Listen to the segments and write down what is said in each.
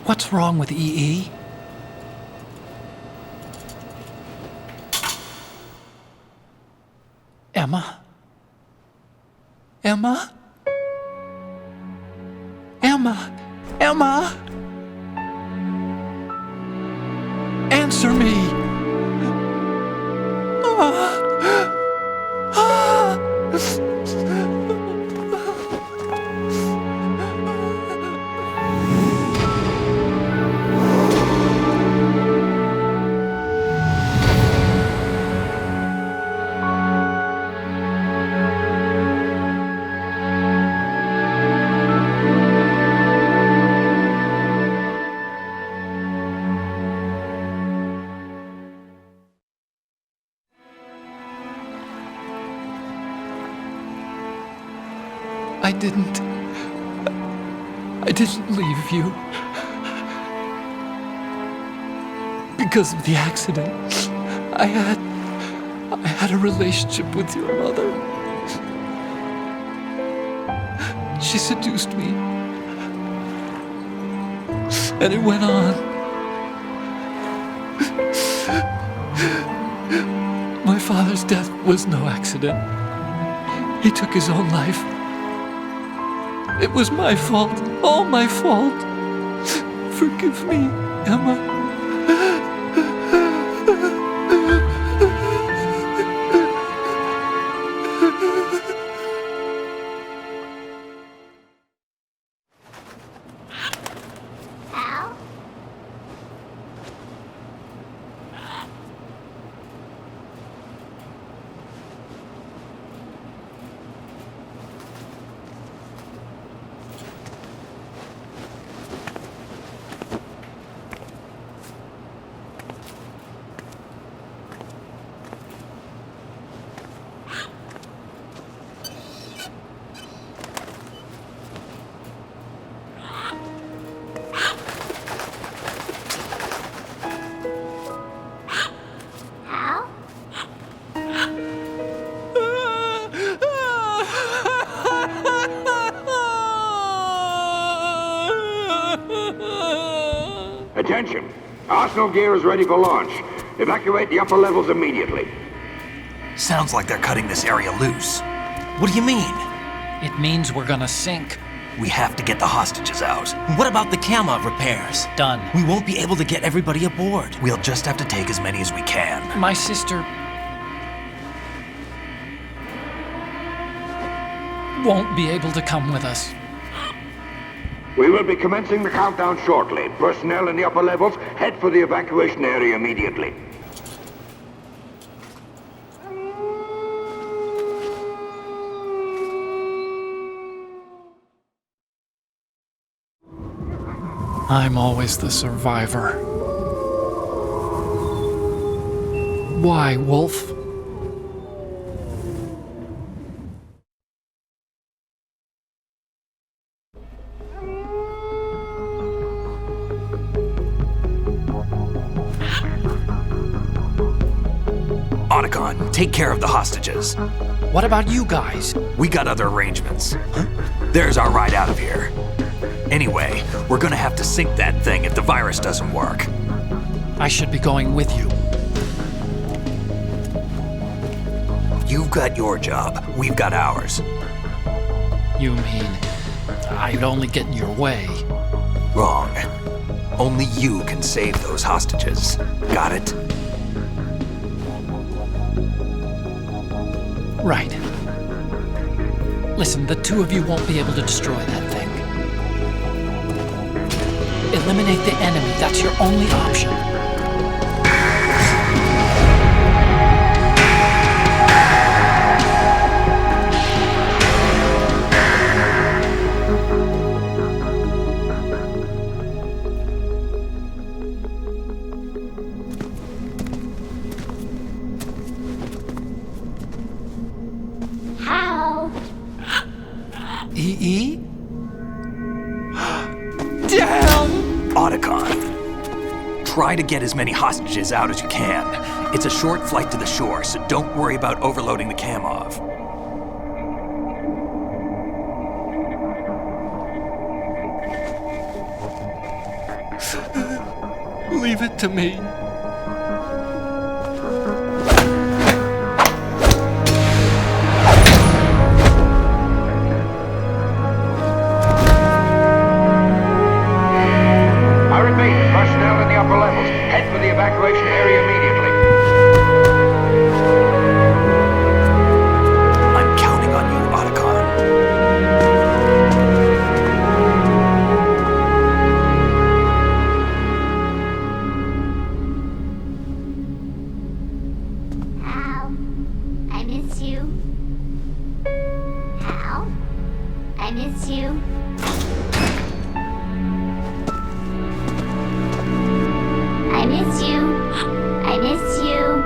What's wrong with EE? Emma? Emma? Emma? Emma? Answer me! I didn't leave you. Because of the accident, I had a relationship with your mother. She seduced me. And it went on. My father's death was no accident. He took his own life. It was my fault, all my fault. Forgive me, Emma. Attention! Arsenal gear is ready for launch. Evacuate the upper levels immediately. Sounds like they're cutting this area loose. What do you mean? It means we're gonna sink. We have to get the hostages out. What about the camo repairs? Done. We won't be able to get everybody aboard. We'll just have to take as many as we can. My sister won't be able to come with us. We will be commencing the countdown shortly. Personnel in the upper levels, head for the evacuation area immediately. I'm always the survivor. Why, Wolf? Otacon, take care of the hostages. What about you guys? We got other arrangements. Huh? There's our ride out of here. Anyway, we're gonna have to sink that thing if the virus doesn't work. I should be going with you. You've got your job, we've got ours. You mean I'd only get in your way? Wrong. Only you can save those hostages. Got it? Right. Listen, the two of you won't be able to destroy that thing. Eliminate the enemy. That's your only option. EE? Damn! Otacon, try to get as many hostages out as you can. It's a short flight to the shore, so don't worry about overloading the Kamov. Leave it to me. I repeat, personnel in the upper levels, head for the evacuation area immediately. I'm counting on you, Otacon. Hal, I miss you. Hal, I miss you. I miss you. I miss you.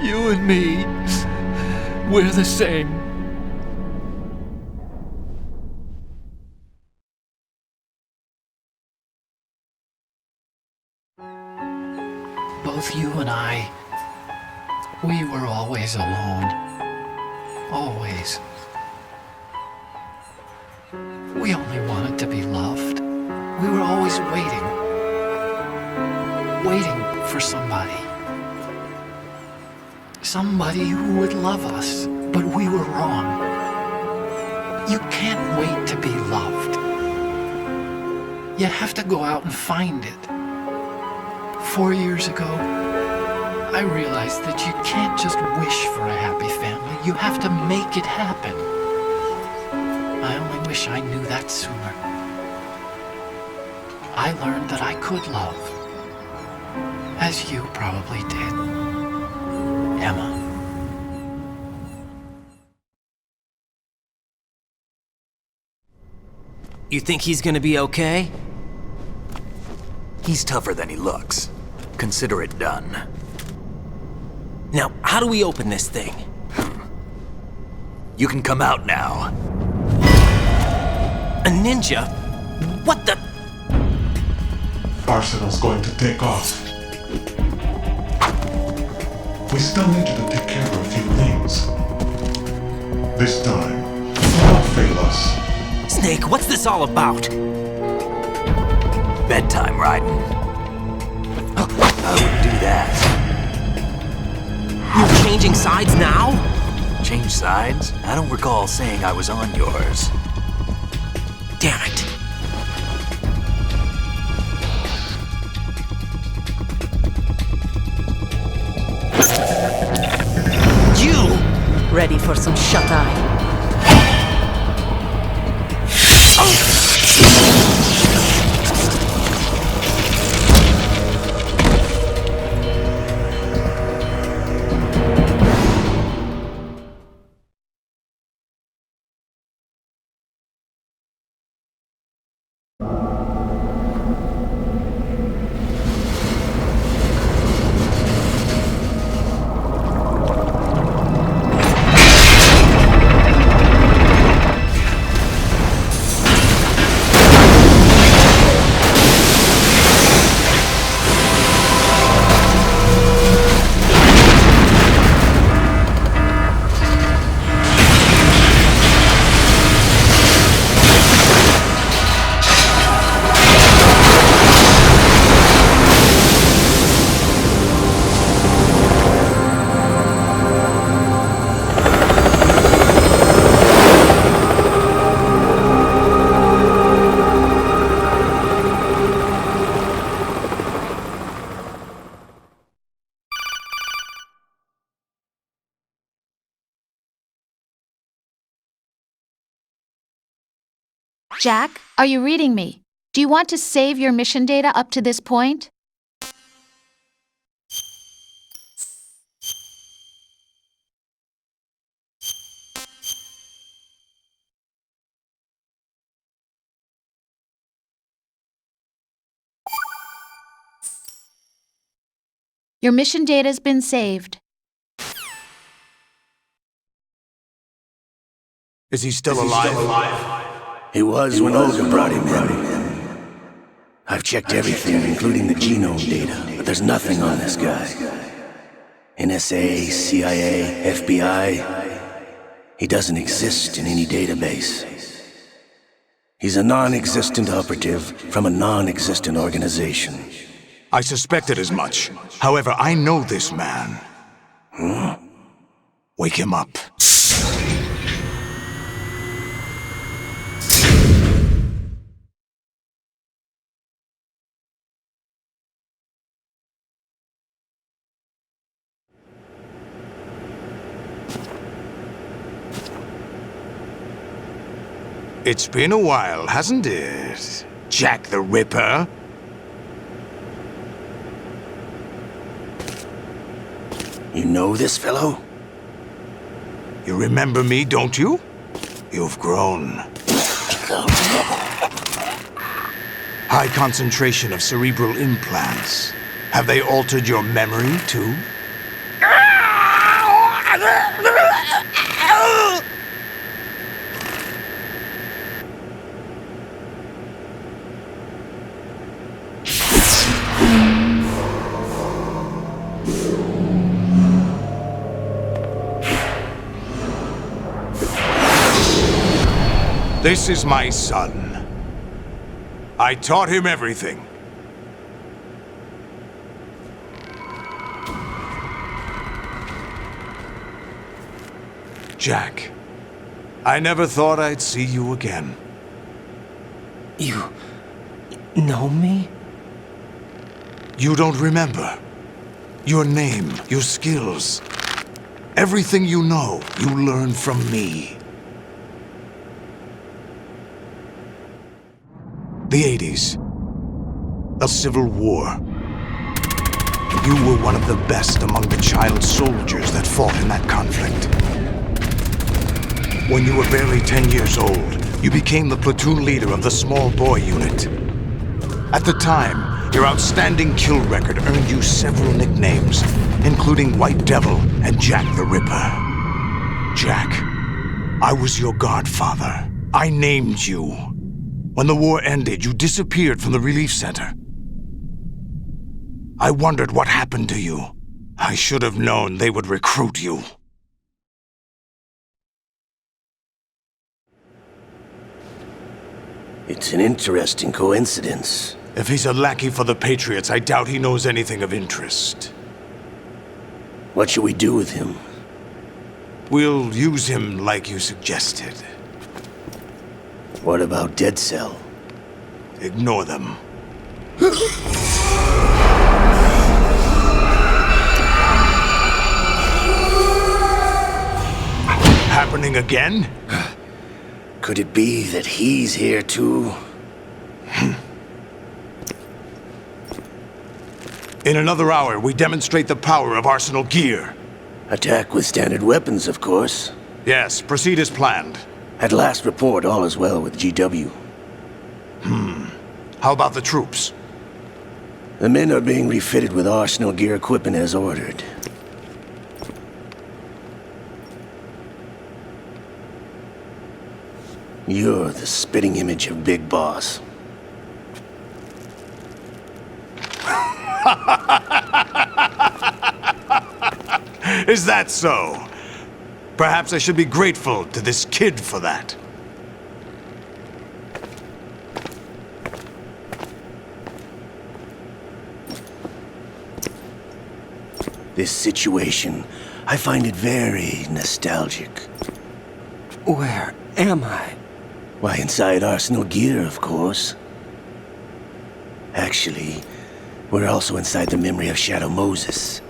You and me, we're the same. Both you and I, we were always alone. Always. We only wanted to be loved. We were always waiting. Waiting for somebody. Somebody who would love us, but we were wrong. You can't wait to be loved. You have to go out and find it. 4 years ago, I realized that you can't just wish for a happy family. You have to make it happen. I only wish I knew that sooner. I learned that I could love, as you probably did, Emma. You think he's gonna be okay? He's tougher than he looks. Consider it done. Now, how do we open this thing? You can come out now. A ninja? What the? Arsenal's going to take off. We still need you to take care of a few things. This time, don't fail us. Snake, what's this all about? Bedtime, Raiden. I wouldn't do that. You're changing sides now? Change sides? I don't recall saying I was on yours. Damn it. You! Ready for some shut-eye? Jack, are you reading me? Do you want to save your mission data up to this point? Your mission data's been saved. Is he still alive? He was when Olga brought him in. I've checked everything, including the genome data, but there's nothing on this guy. NSA, CIA, FBI. He doesn't exist in any database. He's a non-existent operative from a non-existent organization. I suspected as much. However, I know this man. Wake him up. It's been a while, hasn't it? Jack the Ripper? You know this fellow? You remember me, don't you? You've grown. High concentration of cerebral implants. Have they altered your memory, too? This is my son. I taught him everything. Jack, I never thought I'd see you again. You know me? You don't remember. Your name, your skills. Everything you know, you learned from me. The 80s. A civil war. You were one of the best among the child soldiers that fought in that conflict. When you were barely 10 years old, you became the platoon leader of the small boy unit. At the time, your outstanding kill record earned you several nicknames, including White Devil and Jack the Ripper. Jack, I was your godfather. I named you. When the war ended, you disappeared from the relief center. I wondered what happened to you. I should have known they would recruit you. It's an interesting coincidence. If he's a lackey for the Patriots, I doubt he knows anything of interest. What should we do with him? We'll use him like you suggested. What about Dead Cell? Ignore them. Happening again? Could it be that he's here too? In another hour, we demonstrate the power of Arsenal gear. Attack with standard weapons, of course. Yes, proceed as planned. At last report, all is well with GW. How about the troops? The men are being refitted with Arsenal gear equipment as ordered. You're the spitting image of Big Boss. Is that so? Perhaps I should be grateful to this kid for that. This situation, I find it very nostalgic. Where am I? Why, inside Arsenal gear, of course. Actually, we're also inside the memory of Shadow Moses.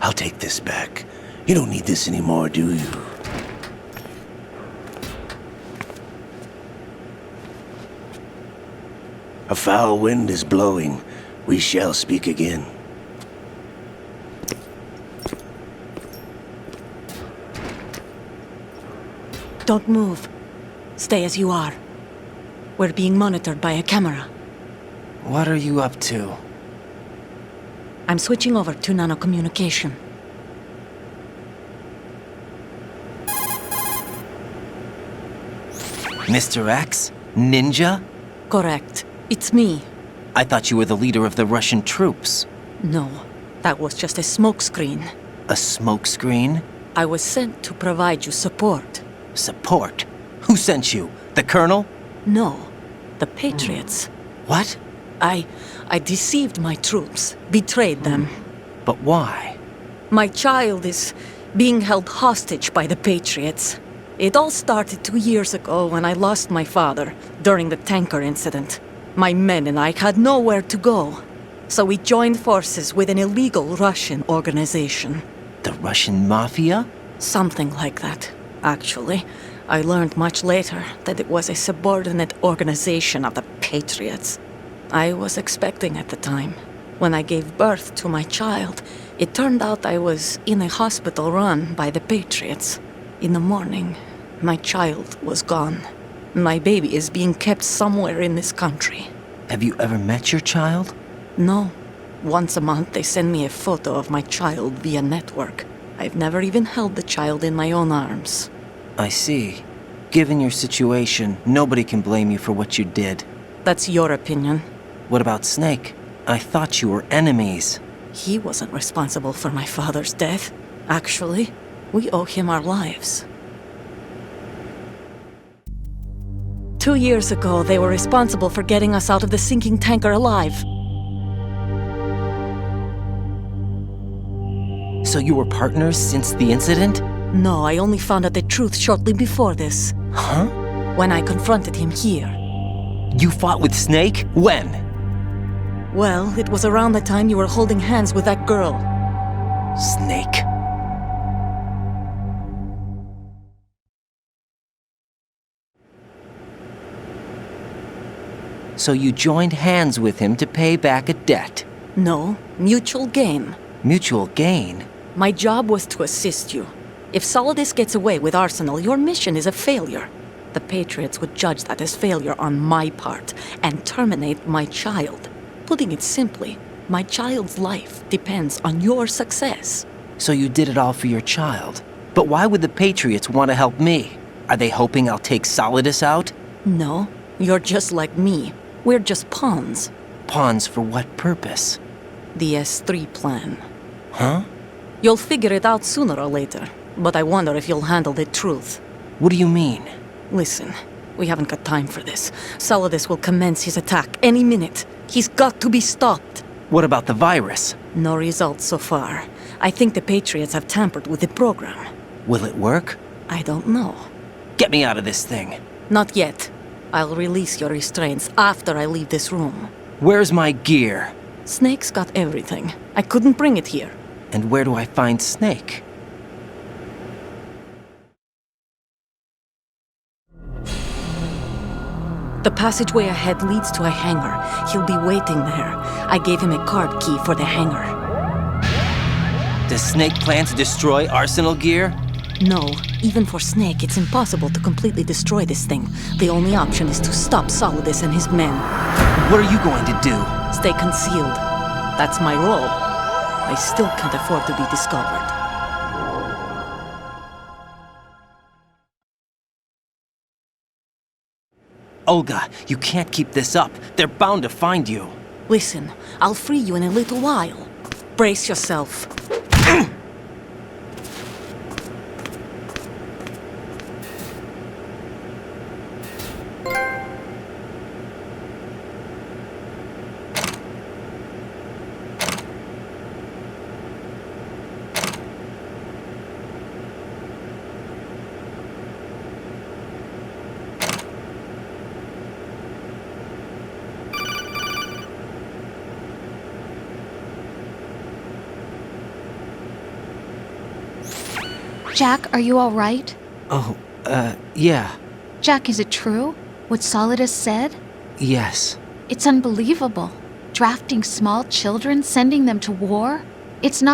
I'll take this back. You don't need this anymore, do you? A foul wind is blowing. We shall speak again. Don't move. Stay as you are. We're being monitored by a camera. What are you up to? I'm switching over to nanocommunication. Mr. X? Ninja? Correct. It's me. I thought you were the leader of the Russian troops. No, that was just a smokescreen. A smokescreen? I was sent to provide you support. Support? Who sent you? The Colonel? No, the Patriots. What? I deceived my troops, betrayed them. But why? My child is being held hostage by the Patriots. It all started 2 years ago when I lost my father during the tanker incident. My men and I had nowhere to go, so we joined forces with an illegal Russian organization. The Russian Mafia? Something like that, actually. I learned much later that it was a subordinate organization of the Patriots. I was expecting at the time. When I gave birth to my child, it turned out I was in a hospital run by the Patriots. In the morning, my child was gone. My baby is being kept somewhere in this country. Have you ever met your child? No. Once a month, they send me a photo of my child via network. I've never even held the child in my own arms. I see. Given your situation, nobody can blame you for what you did. That's your opinion. What about Snake? I thought you were enemies. He wasn't responsible for my father's death. Actually, we owe him our lives. 2 years ago, they were responsible for getting us out of the sinking tanker alive. So you were partners since the incident? No, I only found out the truth shortly before this. Huh? When I confronted him here. You fought with Snake? When? Well, it was around the time you were holding hands with that girl. Snake. So you joined hands with him to pay back a debt? No, mutual gain. Mutual gain? My job was to assist you. If Solidus gets away with Arsenal, your mission is a failure. The Patriots would judge that as failure on my part and terminate my child. Putting it simply, my child's life depends on your success. So you did it all for your child. But why would the Patriots want to help me? Are they hoping I'll take Solidus out? No, you're just like me. We're just pawns. Pawns for what purpose? The S3 plan. Huh? You'll figure it out sooner or later, but I wonder if you'll handle the truth. What do you mean? Listen, we haven't got time for this. Solidus will commence his attack any minute. He's got to be stopped. What about the virus? No results so far. I think the Patriots have tampered with the program. Will it work? I don't know. Get me out of this thing. Not yet. I'll release your restraints after I leave this room. Where's my gear? Snake's got everything. I couldn't bring it here. And where do I find Snake? The passageway ahead leads to a hangar. He'll be waiting there. I gave him a card key for the hangar. Does Snake plan to destroy Arsenal gear? No. Even for Snake, it's impossible to completely destroy this thing. The only option is to stop Solidus and his men. What are you going to do? Stay concealed. That's my role. I still can't afford to be discovered. Olga, you can't keep this up. They're bound to find you. Listen, I'll free you in a little while. Brace yourself. Jack, are you all right? Oh, yeah. Jack, is it true? What Solidus said? Yes. It's unbelievable. Drafting small children, sending them to war? It's not